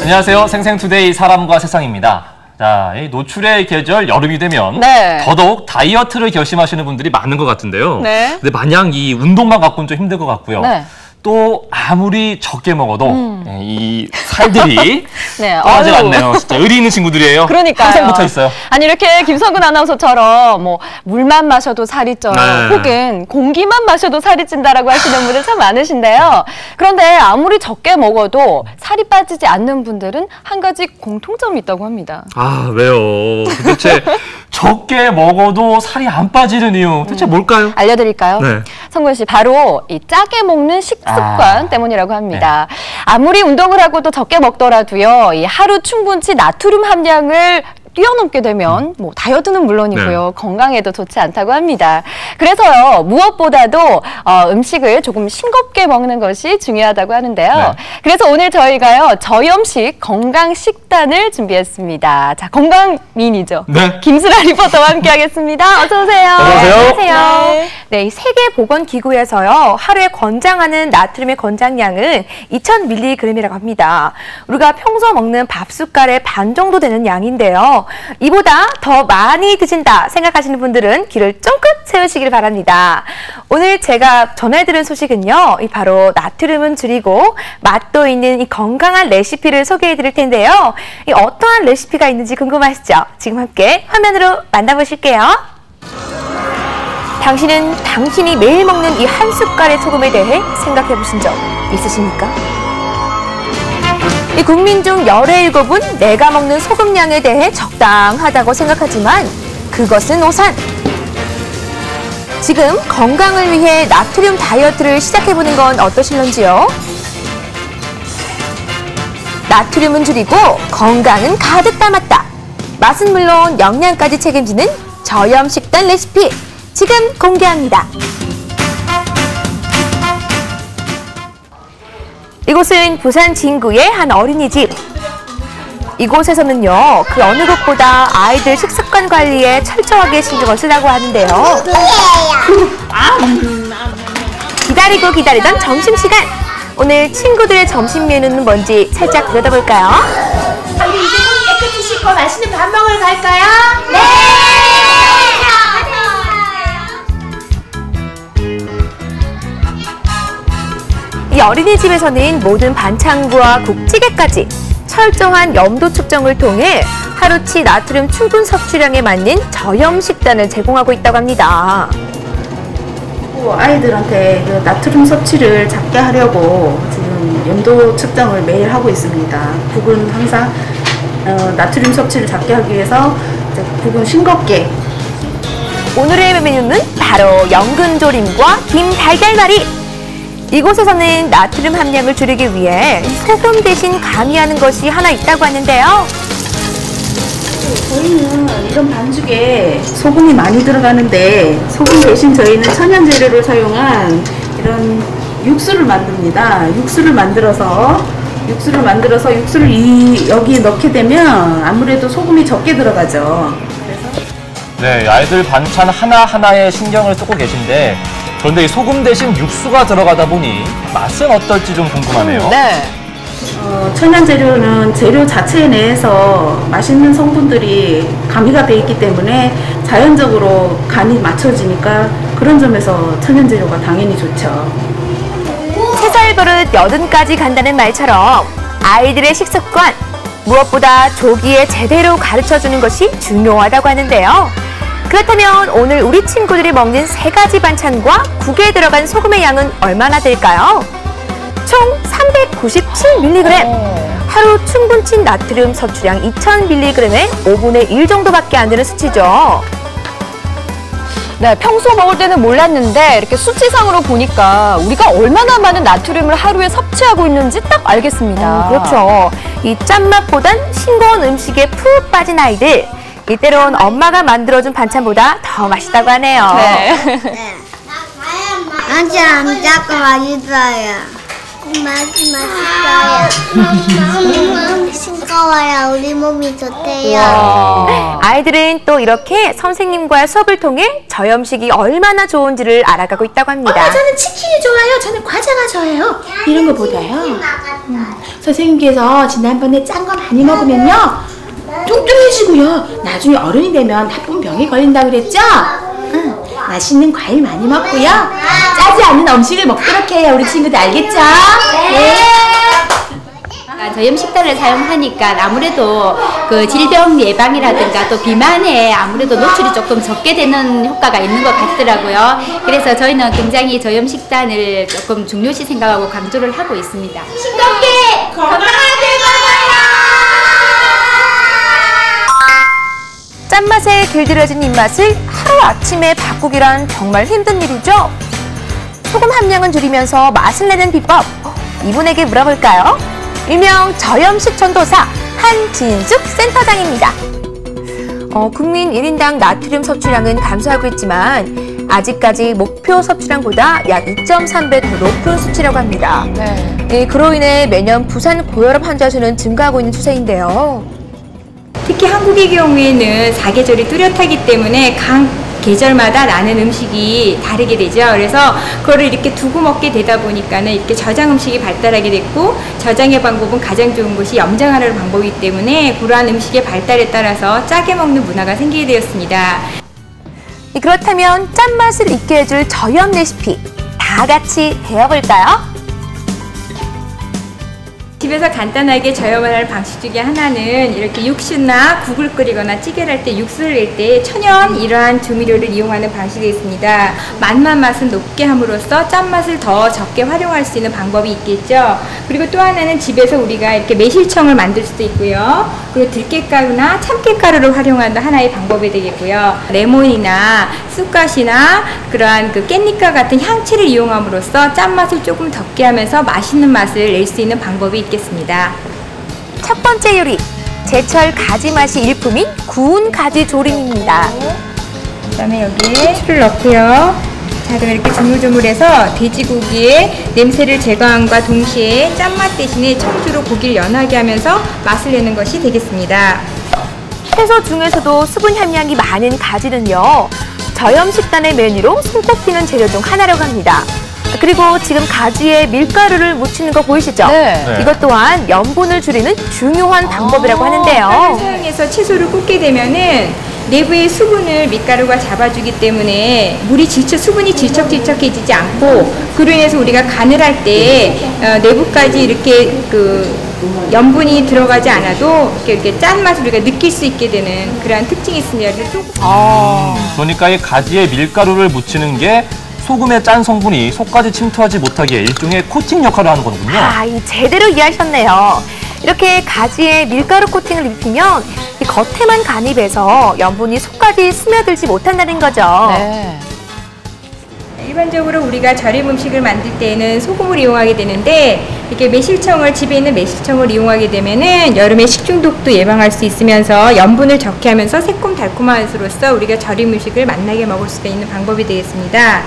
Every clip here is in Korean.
안녕하세요. 생생투데이 사람과 세상입니다. 자, 이 노출의 계절 여름이 되면 더더욱 다이어트를 결심하시는 분들이 많은 것 같은데요. 근데 마냥 이 운동만 갖고는 좀 힘들 것 같고요. 또 아무리 적게 먹어도 이 살들이 떠나질 않네요. 진짜 의리 있는 친구들이에요. 그러니까요. 항상 붙어 있어요. 아니 이렇게 김성근 아나운서처럼 뭐 물만 마셔도 살이 쪄요. 혹은 공기만 마셔도 살이 찐다라고 하시는 분들 참 많으신데요. 그런데 아무리 적게 먹어도 살이 빠지지 않는 분들은 한 가지 공통점이 있다고 합니다. 아, 왜요? 도대체 적게 먹어도 살이 안 빠지는 이유 대체 뭘까요? 알려드릴까요? 성근 씨, 바로 이 짜게 먹는 식습관 때문이라고 합니다. 아무리 운동을 하고 또 적게 먹더라도요, 이 하루 충분치 나트륨 함량을 뛰어넘게 되면 뭐 다이어트는 물론이고요, 건강에도 좋지 않다고 합니다. 그래서요, 무엇보다도 음식을 조금 싱겁게 먹는 것이 중요하다고 하는데요. 그래서 오늘 저희가요, 저염식 건강 식단을 준비했습니다. 자, 건강 미인이죠. 김수라 리포터와 함께하겠습니다. 어서 오세요. 안녕하세요. 네, 이 세계보건기구에서요, 하루에 권장하는 나트륨의 권장량은 2000mg이라고 합니다. 우리가 평소 먹는 밥 숟갈의 반 정도 되는 양인데요. 이보다 더 많이 드신다 생각하시는 분들은 귀를 쫑긋 세우시길 바랍니다. 오늘 제가 전해드린 소식은요, 바로 나트륨은 줄이고 맛도 있는 이 건강한 레시피를 소개해드릴 텐데요. 이 어떠한 레시피가 있는지 궁금하시죠? 지금 함께 화면으로 만나보실게요. 당신은 당신이 매일 먹는 이 한 숟갈의 소금에 대해 생각해 보신 적 있으십니까? 이 국민 중 17은 내가 먹는 소금량에 대해 적당하다고 생각하지만 그것은 오산. 지금 건강을 위해 나트륨 다이어트를 시작해보는 건 어떠실런지요? 나트륨은 줄이고 건강은 가득 담았다. 맛은 물론 영양까지 책임지는 저염 식단 레시피 지금 공개합니다. 이곳은 부산 진구의 한 어린이집. 이곳에서는요, 그 어느 곳보다 아이들 식습관 관리에 철저하게 신경을 쓰라고 하는데요. 기다리고 기다리던 점심시간. 오늘 친구들의 점심 메뉴는 뭔지 살짝 들여다볼까요? 우리 이제 손 깨끗이 씻고 맛있는 밥 먹으러 갈까요? 네! 이 어린이집에서는 모든 반찬과 국찌개까지 철저한 염도 측정을 통해 하루치 나트륨 충분 섭취량에 맞는 저염 식단을 제공하고 있다고 합니다. 아이들한테 그 나트륨 섭취를 작게 하려고 지금 염도 측정을 매일 하고 있습니다. 국은 항상 나트륨 섭취를 작게 하기 위해서 국은 싱겁게. 오늘의 메뉴는 바로 연근조림과 김 달걀말이. 이곳에서는 나트륨 함량을 줄이기 위해 소금 대신 가미하는 것이 하나 있다고 하는데요. 저희는 이런 반죽에 소금이 많이 들어가는데 소금 대신 저희는 천연 재료를 사용한 이런 육수를 만듭니다. 육수를 만들어서 육수를 여기 넣게 되면 아무래도 소금이 적게 들어가죠. 그래서 아이들 반찬 하나하나에 신경을 쓰고 계신데, 그런데 이 소금 대신 육수가 들어가다 보니 맛은 어떨지 좀 궁금하네요. 천연 재료는 재료 자체 내에서 맛있는 성분들이 가미가 돼 있기 때문에 자연적으로 간이 맞춰지니까 그런 점에서 천연 재료가 당연히 좋죠. 채살 버릇 여든까지 간다는 말처럼 아이들의 식습관, 무엇보다 조기에 제대로 가르쳐주는 것이 중요하다고 하는데요. 그렇다면 오늘 우리 친구들이 먹는 3가지 반찬과 국에 들어간 소금의 양은 얼마나 될까요? 총 397mg. 하루 충분치 나트륨 섭취량 2000mg의 5분의 1 정도밖에 안 되는 수치죠. 네, 평소 먹을 때는 몰랐는데 이렇게 수치상으로 보니까 우리가 얼마나 많은 나트륨을 하루에 섭취하고 있는지 딱 알겠습니다. 그렇죠. 이 짠맛보단 싱거운 음식에 푹 빠진 아이들. 이때론 엄마가 만들어준 반찬보다 더 맛있다고 하네요. 반찬 자꾸 맛있어요. 맛있어요. 싱거워야 우리 몸이 좋대요. 아이들은 또 이렇게 선생님과의 수업을 통해 저염식이 얼마나 좋은지를 알아가고 있다고 합니다. 저는 치킨이 좋아요. 저는 과자가 좋아요. 이런 거보다요. 선생님께서 지난번에 짠 거 많이 먹으면요 뚱뚱해지고요. 나중에 어른이 되면 나쁜 병에 걸린다고 그랬죠? 맛있는 과일 많이 먹고요. 짜지 않는 음식을 먹도록 해요. 우리 친구들 알겠죠? 네. 저염 식단을 사용하니까 아무래도 그 질병 예방이라든가 또 비만에 아무래도 노출이 조금 적게 되는 효과가 있는 것 같더라고요. 그래서 저희는 굉장히 저염 식단을 조금 중요시 생각하고 강조를 하고 있습니다. 싱겁게 건강하게 먹어요. 짠맛에 길들여진 입맛을 하루아침에 바꾸기란 정말 힘든 일이죠. 소금 함량은 줄이면서 맛을 내는 비법, 이분에게 물어볼까요? 일명 저염식 전도사 한진숙 센터장입니다. 국민 1인당 나트륨 섭취량은 감소하고 있지만 아직까지 목표 섭취량보다 약 2.3배 더 높은 수치라고 합니다. 그로 인해 매년 부산 고혈압 환자 수는 증가하고 있는 추세인데요. 특히 한국의 경우에는 사계절이 뚜렷하기 때문에 각 계절마다 나는 음식이 다르게 되죠. 그래서 그거를 이렇게 두고 먹게 되다 보니까는 이렇게 저장 음식이 발달하게 됐고, 저장의 방법은 가장 좋은 것이 염장하는 방법이기 때문에 그러한 음식의 발달에 따라서 짜게 먹는 문화가 생기게 되었습니다. 그렇다면 짠맛을 잊게 해줄 저염 레시피 다 같이 배워볼까요? 집에서 간단하게 저염을 할 방식 중에 하나는 이렇게 육수나 국을 끓이거나 찌개를 할 때 육수를 낼 때 천연 이러한 조미료를 이용하는 방식이 있습니다. 맛은 높게 함으로써 짠맛을 더 적게 활용할 수 있는 방법이 있겠죠. 그리고 또 하나는 집에서 우리가 이렇게 매실청을 만들 수도 있고요. 그리고 들깨가루나 참깨가루를 활용하는 하나의 방법이 되겠고요. 레몬이나 쑥갓이나 그러한 그 깻잎과 같은 향채를 이용함으로써 짠맛을 조금 적게 하면서 맛있는 맛을 낼 수 있는 방법이 있겠습니다. 첫 번째 요리, 제철 가지 맛이 일품인 구운 가지 조림입니다. 그다음에 여기에 술을 넣고요. 자, 그럼 이렇게 조물조물해서 돼지고기의 냄새를 제거함과 동시에 짠맛 대신에 청주로 고기를 연하게 하면서 맛을 내는 것이 되겠습니다. 채소 중에서도 수분 함량이 많은 가지는요, 저염 식단의 메뉴로 손꼽히는 재료 중 하나라고 합니다. 그리고 지금 가지에 밀가루를 묻히는 거 보이시죠? 네. 이것 또한 염분을 줄이는 중요한 방법이라고 하는데요. 밀가루를 사용해서 채소를 굽게 되면은 내부의 수분을 밀가루가 잡아주기 때문에 수분이 질척질척해지지 않고, 그로 인해서 우리가 간을 할 때 내부까지 이렇게 염분이 들어가지 않아도 이렇게 짠맛을 우리가 느낄 수 있게 되는 그러한 특징이 있습니다. 그러니까 이 가지에 밀가루를 묻히는 게 소금의 짠 성분이 속까지 침투하지 못하게 일종의 코팅 역할을 하는 거군요. 제대로 이해하셨네요. 이렇게 가지에 밀가루 코팅을 입히면 이 겉에만 간이 배서 염분이 속까지 스며들지 못한다는 거죠. 네. 일반적으로 우리가 절임 음식을 만들 때에는 소금을 이용하게 되는데, 이렇게 집에 있는 매실청을 이용하게 되면은 여름에 식중독도 예방할 수 있으면서 염분을 적게 하면서 새콤달콤한 맛으로서 우리가 절임 음식을 맛나게 먹을 수가 있는 방법이 되겠습니다.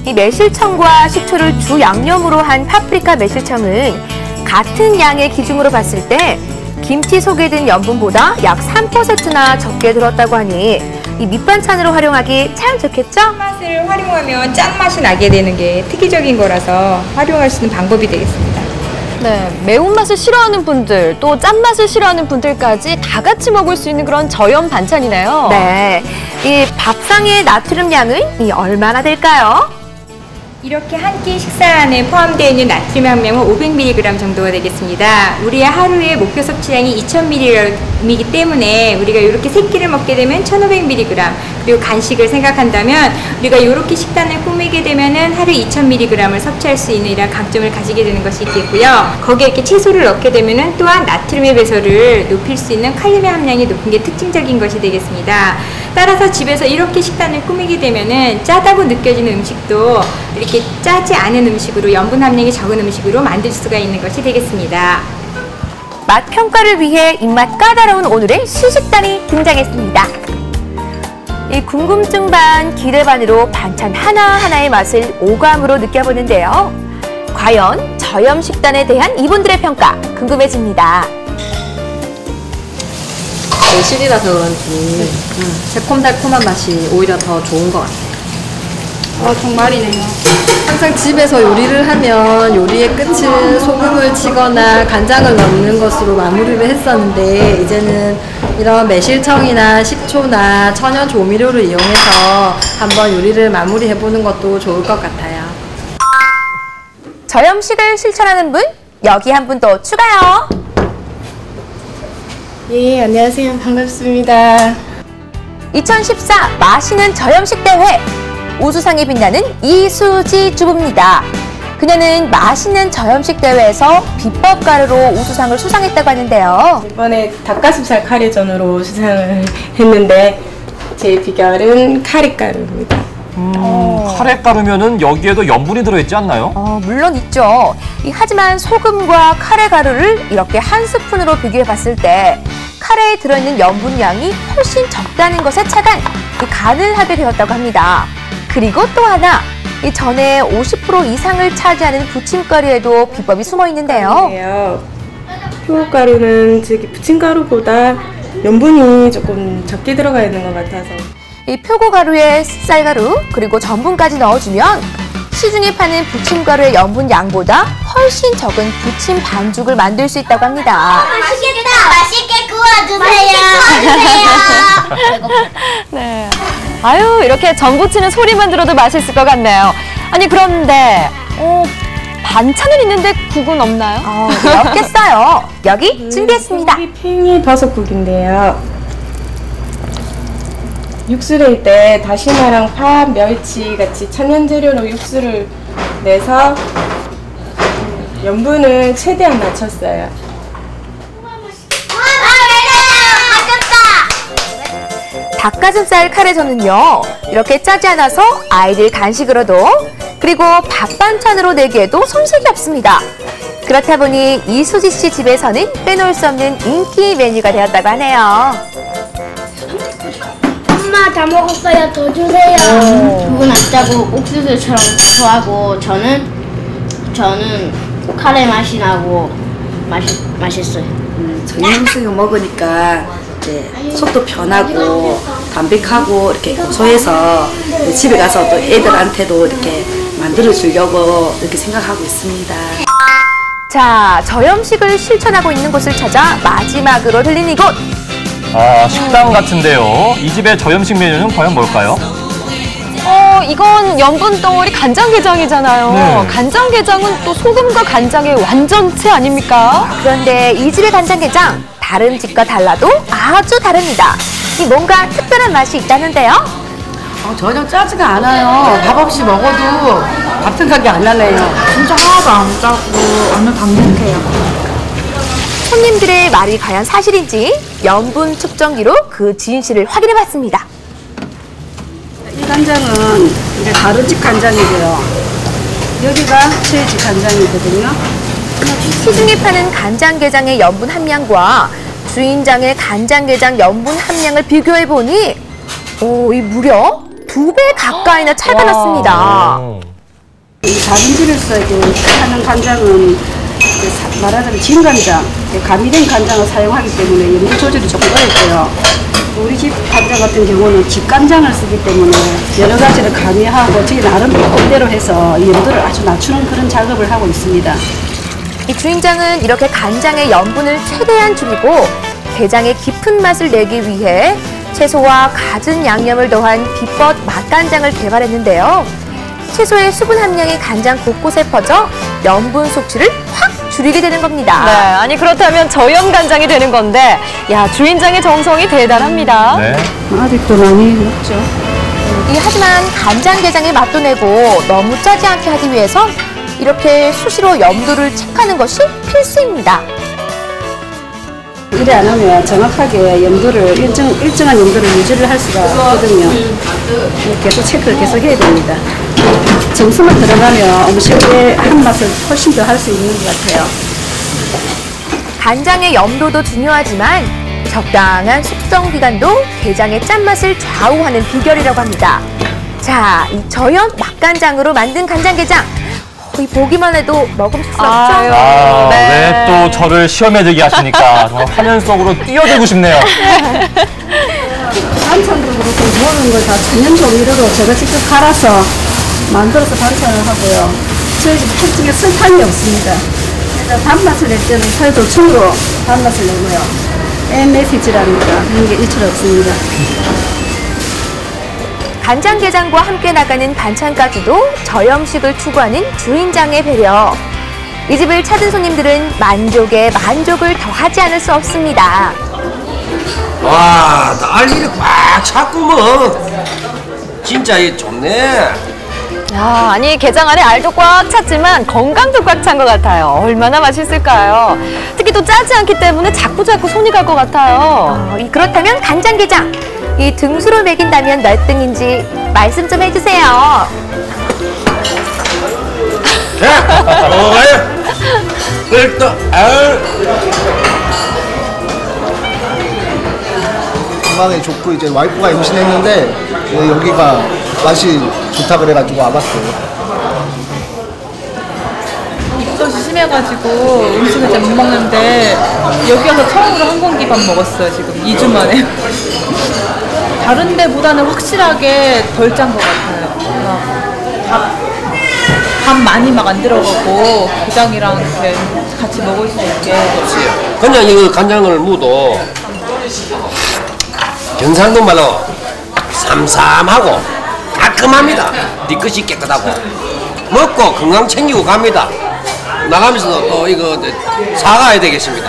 이 매실청과 식초를 주 양념으로 한 파프리카 매실청은 같은 양의 기준으로 봤을 때 김치 속에 든 염분보다 약 3%나 적게 들었다고 하니 이 밑반찬으로 활용하기 참 좋겠죠? 짠맛을 활용하면 짠맛이 나게 되는 게 특이적인 거라서 활용할 수 있는 방법이 되겠습니다. 네, 매운맛을 싫어하는 분들, 또 짠맛을 싫어하는 분들까지 다 같이 먹을 수 있는 그런 저염 반찬이네요. 네, 이 밥상의 나트륨 양은 얼마나 될까요? 이렇게 한 끼 식사 안에 포함되어 있는 나트륨 함량은 500mg 정도가 되겠습니다. 우리의 하루의 목표 섭취량이 2000mg이기 때문에 우리가 이렇게 세 끼를 먹게 되면 1500mg, 그리고 간식을 생각한다면 우리가 이렇게 식단을 꾸미게 되면은 하루 2000mg을 섭취할 수 있는 이런 강점을 가지게 되는 것이 있겠고요. 거기에 이렇게 채소를 넣게 되면은 또한 나트륨의 배설을 높일 수 있는 칼륨의 함량이 높은 게 특징적인 것이 되겠습니다. 따라서 집에서 이렇게 식단을 꾸미게 되면은 짜다고 느껴지는 음식도 이렇게 짜지 않은 음식으로, 염분 함량이 적은 음식으로 만들 수가 있는 것이 되겠습니다. 맛 평가를 위해 입맛 까다로운 오늘의 시식단이 등장했습니다. 이 궁금증 반 기대 반으로 반찬 하나하나의 맛을 오감으로 느껴보는데요. 과연 저염 식단에 대한 이분들의 평가 궁금해집니다. 매실이라서 그런지 새콤달콤한 맛이 오히려 더 좋은 것 같아요. 정말이네요. 항상 집에서 요리를 하면 요리의 끝은 소금을 치거나 간장을 넣는 것으로 마무리를 했었는데 이제는 이런 매실청이나 식초나 천연 조미료를 이용해서 한번 요리를 마무리해보는 것도 좋을 것 같아요. 저염식을 실천하는 분, 여기 한 분 더 추가요. 예, 안녕하세요. 반갑습니다. 2014 맛있는 저염식 대회. 우수상에 빛나는 이수지 주부입니다. 그녀는 맛있는 저염식 대회에서 비법 가루로 우수상을 수상했다고 하는데요. 이번에 닭가슴살 카레전으로 수상을 했는데 제 비결은 카레가루입니다. 카레가루면은 여기에도 염분이 들어있지 않나요? 물론 있죠. 하지만 소금과 카레가루를 이렇게 한 스푼으로 비교해봤을 때 카레에 들어있는 염분량이 훨씬 적다는 것에 차단, 간을 하게 되었다고 합니다. 그리고 또 하나, 전에 50% 이상을 차지하는 부침가루에도 비법이 숨어 있는데요. 표고가루는 부침가루보다 염분이 조금 적게 들어가 있는 것 같아서 이 표고가루에 쌀가루 그리고 전분까지 넣어주면 시중에 파는 부침가루의 염분 양보다 훨씬 적은 부침 반죽을 만들 수 있다고 합니다. 맛있게 구워주세요. 네. 아유, 이렇게 전 부치는 소리만 들어도 맛있을 것 같네요. 아니, 그런데 반찬은 있는데 국은 없나요? 없겠어요. 여기 준비했습니다. 팽이 버섯국인데요. 육수 낼 때 다시마랑 파, 멸치 같이 천연 재료로 육수를 내서 염분을 최대한 낮췄어요. 닭가슴살 카레전은요, 이렇게 짜지 않아서 아이들 간식으로도 그리고 밥 반찬으로 내기에도 손색이 없습니다. 그렇다 보니 이수지 씨 집에서는 빼놓을 수 없는 인기 메뉴가 되었다고 하네요. 엄마 다 먹었어요. 더 주세요. 국은 안 짜고 옥수수처럼 고소하고 저는 카레 맛이 나고 맛있어요. 저희 음식을 먹으니까 이제 속도 편하고 담백하고 이렇게 고소해서 집에 가서 또 애들한테도 이렇게 만들어 주려고 이렇게 생각하고 있습니다. 자, 저염식을 실천하고 있는 곳을 찾아 마지막으로 들린 이곳. 식당 같은데요. 이 집의 저염식 메뉴는 과연 뭘까요? 이건 염분 덩어리 간장게장이잖아요. 네. 간장게장은 또 소금과 간장의 완전체 아닙니까? 그런데 이 집의 간장게장, 다른 집과 달라도 아주 다릅니다. 뭔가 특별한 맛이 있다는데요. 전혀 짜지가 않아요. 밥 없이 먹어도 밥 생각이 안 나네요. 진짜 하나도 안 짜고 완전 담백해요. 손님들의 말이 과연 사실인지 염분 측정기로 그 진실을 확인해봤습니다. 이 간장은 이제 다른 집 간장이고요. 여기가 저희 집 간장이거든요. 시중에 파는 간장게장의 염분 함량과 주인장의 간장게장 염분 함량을 비교해보니 이 무려 2배 가까이나 차이가 났습니다. 이 다른 집에서 하는 간장은 말하자면 진간장, 가미된 간장을 사용하기 때문에 염분 조절이 조금 어렵고요. 우리 집 간장 같은 경우는 집간장을 쓰기 때문에 여러 가지를 가미하고 저희 나름 비법대로 해서 염도를 아주 낮추는 그런 작업을 하고 있습니다. 이 주인장은 이렇게 간장의 염분을 최대한 줄이고 게장의 깊은 맛을 내기 위해 채소와 갖은 양념을 더한 비법 맛간장을 개발했는데요. 채소의 수분 함량이 간장 곳곳에 퍼져 염분 속취를 확 줄이게 되는 겁니다. 네, 아니 그렇다면 저염 간장이 되는 건데, 야, 주인장의 정성이 대단합니다. 네. 아직도 많이 먹죠. 하지만 간장게장의 맛도 내고 너무 짜지 않게 하기 위해서 이렇게 수시로 염도를 체크하는 것이 필수입니다. 이래 안 하면 정확하게 염도를 일정한 염도를 유지를 할 수가 없거든요. 계속 체크를 계속 해야 됩니다. 정성만 들어가면 음식의 한 맛을 훨씬 더 할 수 있는 것 같아요. 간장의 염도도 중요하지만 적당한 숙성 기간도 게장의 짠맛을 좌우하는 비결이라고 합니다. 자, 이 저염 맛간장으로 만든 간장게장, 보기만 해도 먹음직스럽죠? 왜 또 저를 시험에 들게 하시니까 정말 화면 속으로 뛰어들고 싶네요. 반찬도 그렇고 모든 걸 다 천연 조미료로 제가 직접 갈아서 만들어서 반찬을 하고요. 저희 집 특징에 설탕이 없습니다. 그래서 단맛을 낼 때는 설도충으로 단맛을 내고요. MSG랍니다. 그런 게 일체 없습니다. 간장게장과 함께 나가는 반찬까지도 저염식을 추구하는 주인장의 배려. 이 집을 찾은 손님들은 만족에 만족을 더하지 않을 수 없습니다. 와, 알일이 꽉 찼구먼. 진짜 좋네. 야, 아니 게장 안에 알도 꽉 찼지만 건강도 꽉 찬 것 같아요. 얼마나 맛있을까요? 특히 또 짜지 않기 때문에 자꾸 손이 갈 것 같아요. 그렇다면 간장게장, 이 등수로 매긴다면 몇 등인지 말씀 좀 해주세요. 자, 먹어요. 일단 건강에 좋고 이제 와이프가 임신했는데 여기가 맛이 좋다 그래가지고 와봤어요. 입덧이 심해가지고 음식을 잘 못 먹는데 여기 와서 처음으로 한 공기 밥 먹었어요. 지금 2주 만에. 다른 데보다는 확실하게 덜 짠 것 같아요. 밥 많이 막 안 들어가고 게장이랑 이렇게 같이 먹을 수 있게. 그냥 이거 간장을 묻어 경상도 말로 삼삼하고 깔끔합니다. 뒤끝이 깨끗하고 먹고 건강 챙기고 갑니다. 나가면서 또 이거 사가야 되겠습니다.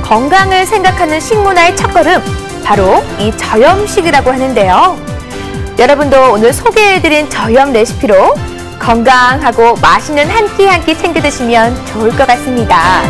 건강을 생각하는 식문화의 첫걸음, 바로 이 저염식이라고 하는데요. 여러분도 오늘 소개해드린 저염 레시피로 건강하고 맛있는 한 끼 한 끼 챙겨 드시면 좋을 것 같습니다.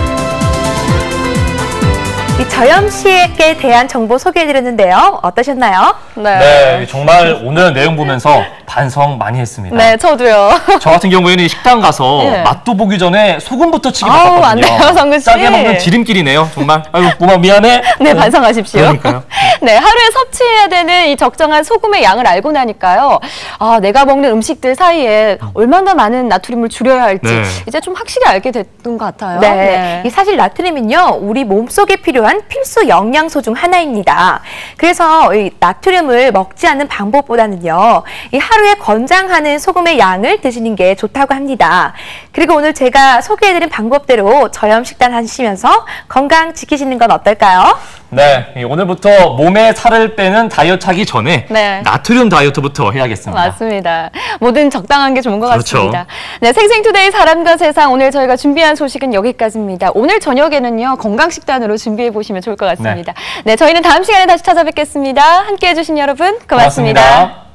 이 저염식에 대한 정보 소개해드렸는데요. 어떠셨나요? 네, 정말 오늘 내용 보면서 반성 많이 했습니다. 네, 저도요. 저 같은 경우에는 식당 가서 맛도 보기 전에 소금부터 치기 바빴거든요. 안 돼요, 성근 씨. 짜게 먹는 지름길이네요, 정말. 아유, 고마 미안해. 네, 반성하십시오. 그러니까요. 네, 하루에 섭취해야 되는 이 적정한 소금의 양을 알고 나니까요. 내가 먹는 음식들 사이에 얼마나 많은 나트륨을 줄여야 할지 이제 좀 확실히 알게 됐던 것 같아요. 네. 사실 나트륨은요, 우리 몸속에 필요한 필수 영양소 중 하나입니다. 그래서 이 나트륨을 먹지 않는 방법보다는요, 이 하루에 권장하는 소금의 양을 드시는 게 좋다고 합니다. 그리고 오늘 제가 소개해드린 방법대로 저염 식단 하시면서 건강 지키시는 건 어떨까요? 네, 오늘부터 몸에 살을 빼는 다이어트 하기 전에 나트륨 다이어트부터 해야겠습니다. 맞습니다. 뭐든 적당한 게 좋은 것 그렇죠. 같습니다. 네, 생생투데이 사람과 세상, 오늘 저희가 준비한 소식은 여기까지입니다. 오늘 저녁에는요, 건강식단으로 준비해보시면 좋을 것 같습니다. 네, 저희는 다음 시간에 다시 찾아뵙겠습니다. 함께해 주신 여러분 고맙습니다.